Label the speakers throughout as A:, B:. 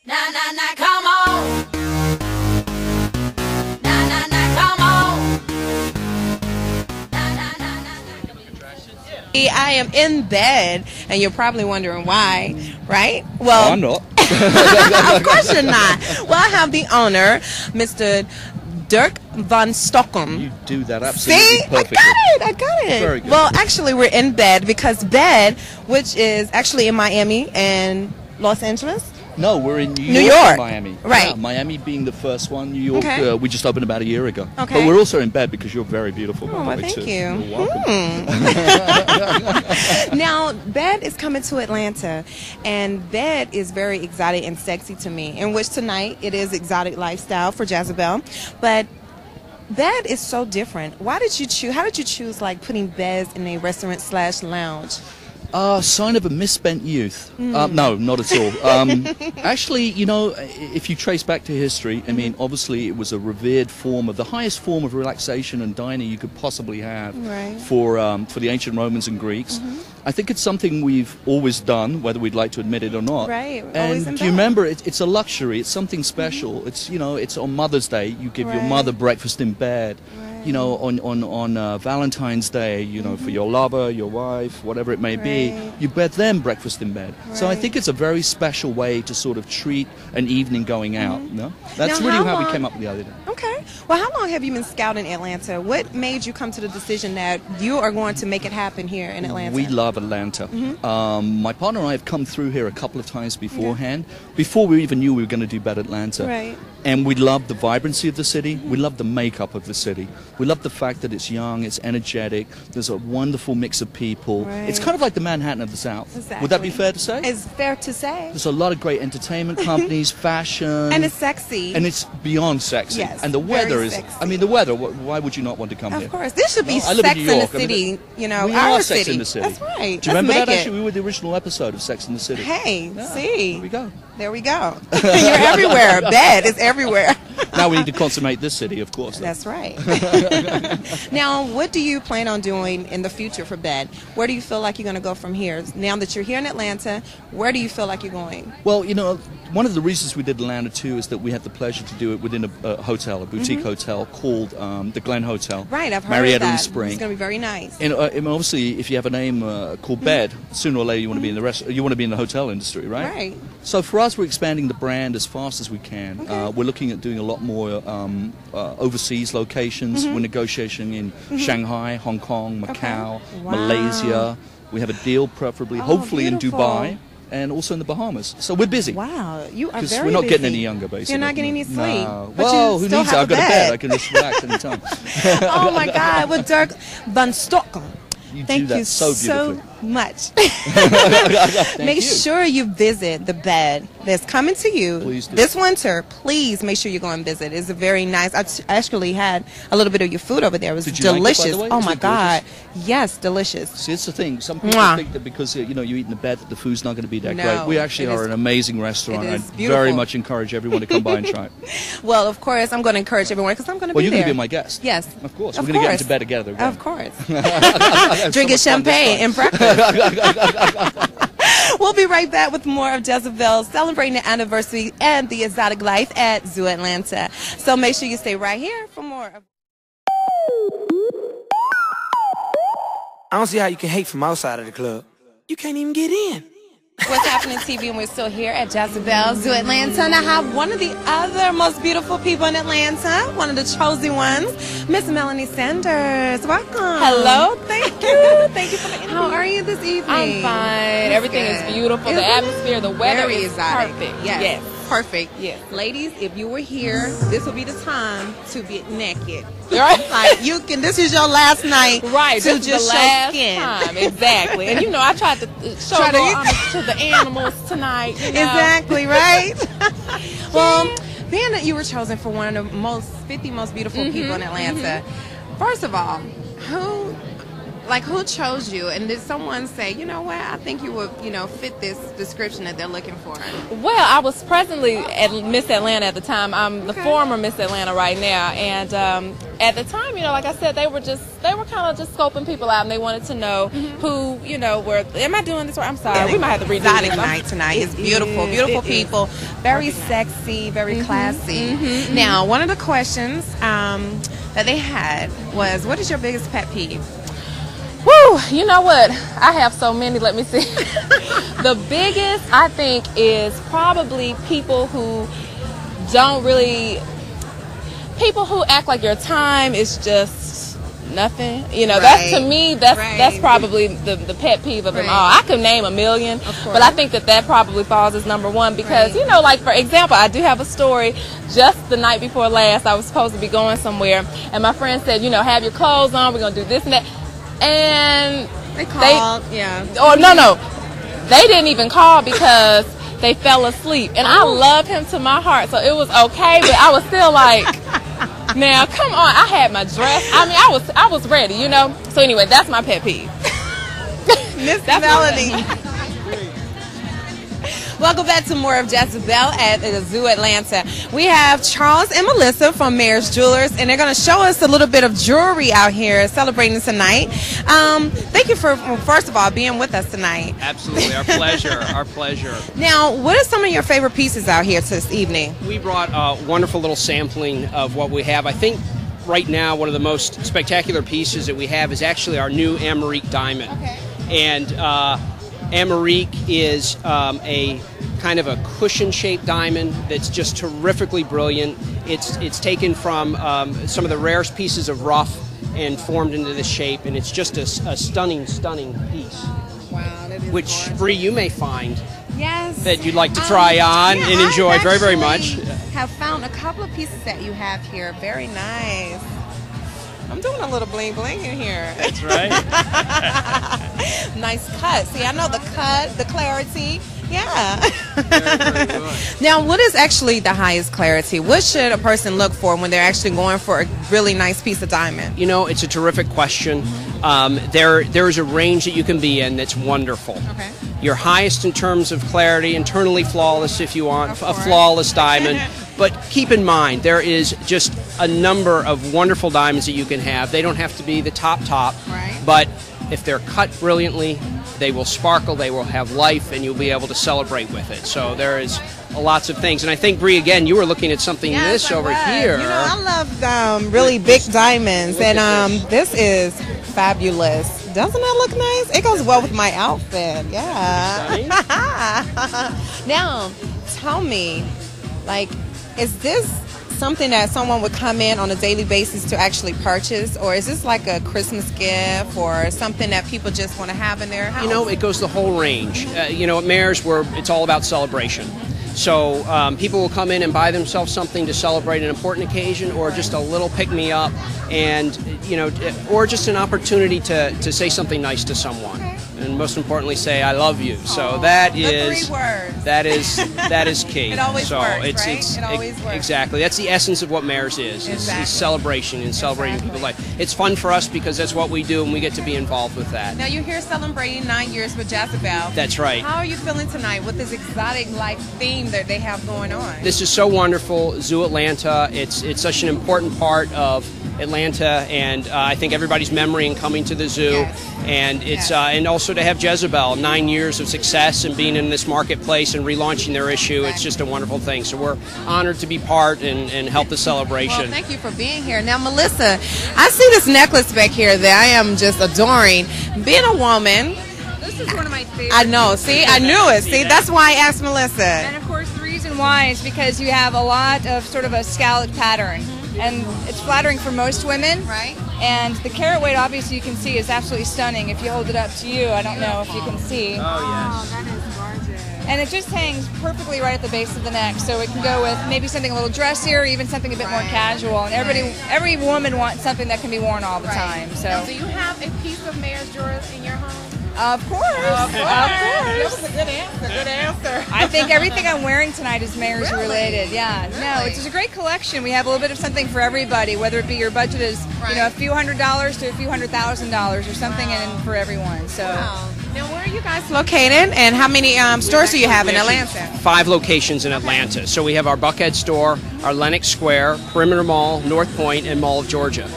A: Na na na, come on. Na na na, come on. Na na na na.
B: I am in bed, and you're probably wondering why, right? Well,
C: No, I'm not.
B: of course you're not. Well, I have the owner, Mr. Dirk van Stockholm.
C: You do that absolutely
B: See?
C: perfectly.
B: I got it.
C: Very good.
B: Well, actually, we're in bed because bed, which is actually in Miami and Los Angeles.
C: No, we're in
B: New
C: York,
B: York.
C: and Miami.
B: Right.
C: Yeah, Miami being the first one. New York,
B: Okay.
C: we just opened about a year ago.
B: Okay.
C: But we're also in bed because you're very beautiful.
B: Oh,
C: by the
B: well,
C: way,
B: thank
C: too.
B: you.
C: You're welcome.
B: Now, bed is coming to Atlanta, and bed is very exotic and sexy to me, in which tonight it is exotic lifestyle for Jezebel. But bed is so different. Why did you choose? How did you choose like putting beds in a restaurant/lounge?
C: Sign of a misspent youth. No, not at all. Actually, you know, if you trace back to history, I mean, obviously it was a revered form of the highest form of relaxation and dining you could possibly have
B: Right.
C: for the ancient Romans and Greeks. I think it's something we've always done, whether we'd like to admit it or not.
B: Right,
C: And
B: always in
C: do you
B: bed.
C: remember? It's a luxury. It's something special. It's, you know, it's on Mother's Day. You give your
B: Right.
C: mother breakfast in bed. You know, on Valentine's Day, you know, for your lover, your wife, whatever it may be,
B: Right.
C: you bet them breakfast in bed. So I
B: Right.
C: think it's a very special way to sort of treat an evening going out. No, that's
B: Now,
C: really
B: how
C: how we
B: long-
C: came up with the idea.
B: Okay. Well, how long have you been scouting Atlanta? What made you come to the decision that you are going to make it happen here in Atlanta?
C: We love Atlanta. My partner and I have come through here a couple of times beforehand, before we even knew we were going to do Bed Atlanta.
B: Right.
C: And we love the vibrancy of the city. We love the makeup of the city. We love the fact that it's young, it's energetic. There's a wonderful mix of people.
B: Right.
C: It's kind of like the Manhattan of the South.
B: Exactly.
C: Would that be fair to say?
B: It's fair to say.
C: There's a lot of great entertainment companies, fashion.
B: And it's sexy.
C: And it's beyond sexy.
B: Yes,
C: And the weather
B: very
C: is,
B: sexy.
C: I mean, the weather, why would you not want to come here?
B: Of course. This should be
C: Well, I live
B: Sex
C: in
B: in
C: New
B: the
C: York. I mean,
B: City, you know,
C: we
B: our
C: are
B: city.
C: Sex in the City.
B: That's right.
C: Do you
B: Let's
C: remember
B: make
C: that
B: it.
C: actually? We were the original episode of Sex in the City.
B: Hey,
C: Yeah,
B: see.
C: There we go.
B: There we go. You're everywhere. Bed is everywhere.
C: Now we need to consummate this city, of course.
B: That's right. Now, what do you plan on doing in the future for bed? Where do you feel like you're going to go from here? Now that you're here in Atlanta, where do you feel like you're going?
C: Well, you know, one of the reasons we did Atlanta too is that we had the pleasure to do it within a hotel, a boutique hotel called the Glen Hotel.
B: Right, I've heard
C: Marietta
B: of that.
C: in Spring.
B: It's going to be very nice.
C: And obviously, if you have a name called Bed, sooner or later you want to be in you want to be in the hotel industry, right?
B: Right.
C: So for us, we're expanding the brand as fast as we can.
B: Okay.
C: We're looking at doing a lot more overseas locations. We're negotiating in Shanghai, Hong Kong, Macau,
B: Wow.
C: Malaysia. We have a deal, preferably, hopefully
B: beautiful.
C: in Dubai, and also in the Bahamas. So we're busy.
B: Wow, you are
C: Because
B: very
C: we're not getting
B: busy.
C: any younger, basically.
B: You're not getting any sleep.
C: No.
B: But
C: Well,
B: you
C: who
B: still
C: needs
B: have
C: it? I've got a bed.
B: bed.
C: I can just relax anytime.
B: Oh my God! Well, Dirk van Stockholm,
C: You do
B: thank
C: that
B: you
C: so
B: so
C: beautifully.
B: much.
C: Thank
B: Make
C: you.
B: sure you visit the bed that's coming to you
C: Please do.
B: this winter. Please make sure you go and visit. It's a very nice. I actually had a little bit of your food over there. It was
C: Did you like it, by the
B: delicious.
C: way?
B: Oh
C: Was
B: my
C: it
B: God! Yes, delicious.
C: See, it's the thing. Some people
B: Mwah.
C: think that because you know you eat in the bed that the food's not going to be that
B: No,
C: great. We actually
B: it
C: are
B: is-
C: an amazing restaurant.
B: it
C: I
B: is
C: very
B: beautiful.
C: much encourage everyone to come by and try it.
B: Well, of course, I'm going to encourage everyone because I'm going to
C: Well,
B: be
C: you're
B: there.
C: going to be my guest.
B: Yes,
C: Of course.
B: Of
C: We're going to get
B: course.
C: into bed together again.
B: Of course.
C: Have
B: Drinking
C: so much fun this
B: champagne
C: time.
B: and breakfast. We'll be right back with more of Jezebel celebrating the anniversary and the exotic life at Zoo Atlanta. So make sure you stay right here for more.
D: I don't see how you can hate from outside of the club. You can't even get in.
B: What's happening, TV? And we're still here at Jezebel Zoo Atlanta, and I have one of the other most beautiful people in Atlanta, one of the chosen ones, Miss Melanie Sanders. Welcome.
E: Hello, thank you. Thank you for the interview.
B: How are you this evening?
E: I'm fine. Everything is beautiful.
B: Isn't
E: The
B: it?
E: atmosphere, the weather
B: Very
E: is
B: exotic.
E: perfect.
B: Yes. Perfect.
E: Yes.
B: Ladies, if you were here, this would be the time to get naked.
E: Right.
B: Like you can. This is your last night.
E: Right.
B: To
E: This is
B: just
E: the
B: show
E: last
B: skin.
E: time. Exactly. And you know, I tried to show
B: Try to-
E: more homage to the animals tonight. You know?
B: Exactly, right? Well, being that you were chosen for one of the 50 most beautiful people in Atlanta, first of all, who chose you? And did someone say, you know what, I think you would, fit this description that they're looking for?
E: Well, I was presently at Miss Atlanta at the time. I'm the
B: Okay.
E: former Miss Atlanta right now, and at the time, you know, like I said, they were kind of just scoping people out, and they wanted to know who, you know, am I doing this right? I'm sorry, we might have to redo
B: Exotic
E: this.
B: night tonight. It's beautiful, beautiful people, very sexy, very classy. Now, one of the questions that they had was, what is your biggest pet peeve?
E: Woo, you know what? I have so many. Let me see. The biggest, I think, is probably people who act like your time is just nothing. You know, that's, to me, that's probably the pet peeve of them all. I could name a million, but I think that probably falls as number one because, you know, like, for example, I do have a story. Just the night before last, I was supposed to be going somewhere, and my friend said, you know, have your clothes on, we're going to do this and that. And
B: they called,
E: no, they didn't even call because they fell asleep, and I love him to my heart, so it was okay. But I was still like, now come on, I had my dress. I mean, I was ready, you know. So anyway, that's my pet peeve.
B: Miss Melanie. Welcome back to more of Jezebel at the Zoo Atlanta. We have Charles and Melissa from Mayor's Jewelers, and they're going to show us a little bit of jewelry out here celebrating tonight. Thank you for, first of all, being with us tonight.
F: Absolutely, our pleasure, our pleasure.
B: Now, what are some of your favorite pieces out here this evening?
F: We brought a wonderful little sampling of what we have. I think right now one of the most spectacular pieces that we have is actually our new Amérique diamond.
B: Okay.
F: And Amérique is a kind of a cushion-shaped diamond that's just terrifically brilliant. It's taken from some of the rarest pieces of rough and formed into this shape, and it's just a stunning, stunning piece.
B: Wow, that is
F: which,
B: gorgeous.
F: Bree, you may find
B: yes,
F: that you'd like to try on and enjoy
B: I
F: very, very much.
B: Have found a couple of pieces that you have here. Very nice. I'm doing a little bling bling in here.
F: That's right.
B: Nice cut. See, I know the cut, the clarity. Yeah.
F: Very, very good.
B: Now, what is actually the highest clarity? What should a person look for when they're actually going for a really nice piece of diamond?
F: You know, it's a terrific question. There's a range that you can be in that's wonderful.
B: Okay.
F: Your highest in terms of clarity, internally flawless if you want, a flawless diamond. But keep in mind, there is just a number of wonderful diamonds that you can have. They don't have to be the top,
B: Right.
F: but if they're cut brilliantly, they will sparkle, they will have life, and you'll be able to celebrate with it. So there is lots of things. And I think, Bree, again, you were looking at something
B: Yes, I
F: over
B: was.
F: here.
B: You know, I love really big diamonds, and this is fabulous. Doesn't that look nice? It goes well with my outfit. Yeah. Now, tell me, like, is this something that someone would come in on a daily basis to actually purchase, or is this like a Christmas gift or something that people just want to have in their house?
F: You know, it goes the whole range. You know, at Mayor's, it's all about celebration. So people will come in and buy themselves something to celebrate an important occasion, or just a little pick-me-up, and you know, or just an opportunity to say something nice to someone, and most importantly, say "I love you." So that is
B: 3 words.
F: that is key.
B: It always
F: so
B: works,
F: it's,
B: right?
F: It's
B: It always works.
F: Exactly. That's the essence of what Mayor's is
B: Exactly.
F: celebration and celebrating people's life. It's fun for us because that's what we do, and we get to be involved with that.
B: Now, you're here celebrating 9 years with Jezebel.
F: That's right.
B: How are you feeling tonight with this exotic life theme that they have going on?
F: This is so wonderful. Zoo Atlanta, it's such an important part of Atlanta, and I think everybody's memory in coming to the zoo.
B: Yes.
F: And it's and also to have Jezebel, 9 years of success and being in this marketplace and relaunching their issue. It's just a wonderful thing. So we're honored to be part and help the celebration.
B: Well, thank you for being here. Now, Melissa, I see this necklace back here that I am just adoring. Being a woman,
G: This is one of my favorites.
B: I know. See, I knew it. See, that's why I asked Melissa.
G: And of course, the reason why is because you have a lot of sort of a scalloped pattern. And it's flattering for most women.
B: Right.
G: And the carat weight, obviously, you can see is absolutely stunning. If you hold it up to you, I don't know if you can see.
F: Oh, yes.
G: That is gorgeous. And it just hangs perfectly right at the base of the neck. So it can go with maybe something a little dressier, or even something a bit more casual. And every woman wants something that can be worn all the time. So.
B: Now, do you have a piece of Mayor's Jewelers in your home?
G: Of course.
B: That was a good answer. Good answer.
G: I think everything I'm wearing tonight is Mayor's related. Yeah. No, it's just a great collection. We have a little bit of something for everybody, whether it be your budget is, you know, a few $100s to a few $100,000 or something in for everyone. So.
B: Wow. Now, where are you guys located, and how many stores do you have in Atlanta?
F: 5 locations in Atlanta. So we have our Buckhead store, our Lenox Square, Perimeter Mall, North Point, and Mall of Georgia.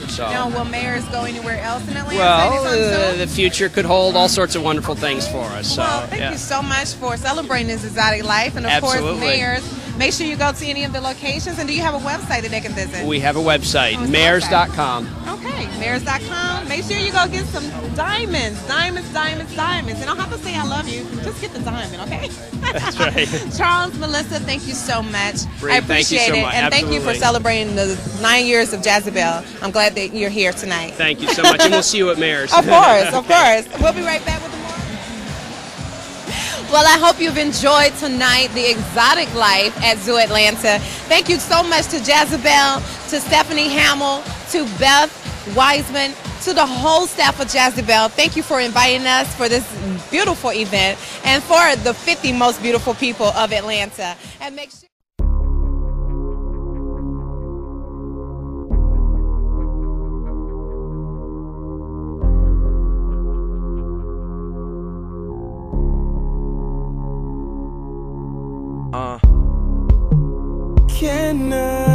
F: So,
B: now, will mayors go anywhere else in Atlanta?
F: Well, the future could hold all sorts of wonderful things for us. So,
B: well, thank you so much for celebrating this exotic life, and of course, mayors. Make sure you go to any of the locations. And do you have a website that they can visit?
F: We have a website, mayors.com.
B: Okay, mayors.com. Make sure you go get some diamonds. Diamonds. You don't have to say I love you. Just get the diamond, okay?
F: That's right.
B: Charles, Melissa, thank you so much.
F: Bree,
B: I appreciate
F: thank you so
B: it.
F: much.
B: And
F: Absolutely.
B: thank you for celebrating the 9 years of Jezebel. I'm glad that you're here tonight.
F: Thank you so much. And we'll see you at Mayors.
B: Of course, of course. We'll be right back with more. Well, I hope you've enjoyed tonight the exotic life at Zoo Atlanta. Thank you so much to Jezebel, to Stephanie Hamill, to Beth Wiseman, to the whole staff of Jezebel. Thank you for inviting us for this beautiful event and for the 50 most beautiful people of Atlanta. And make sure
D: Can I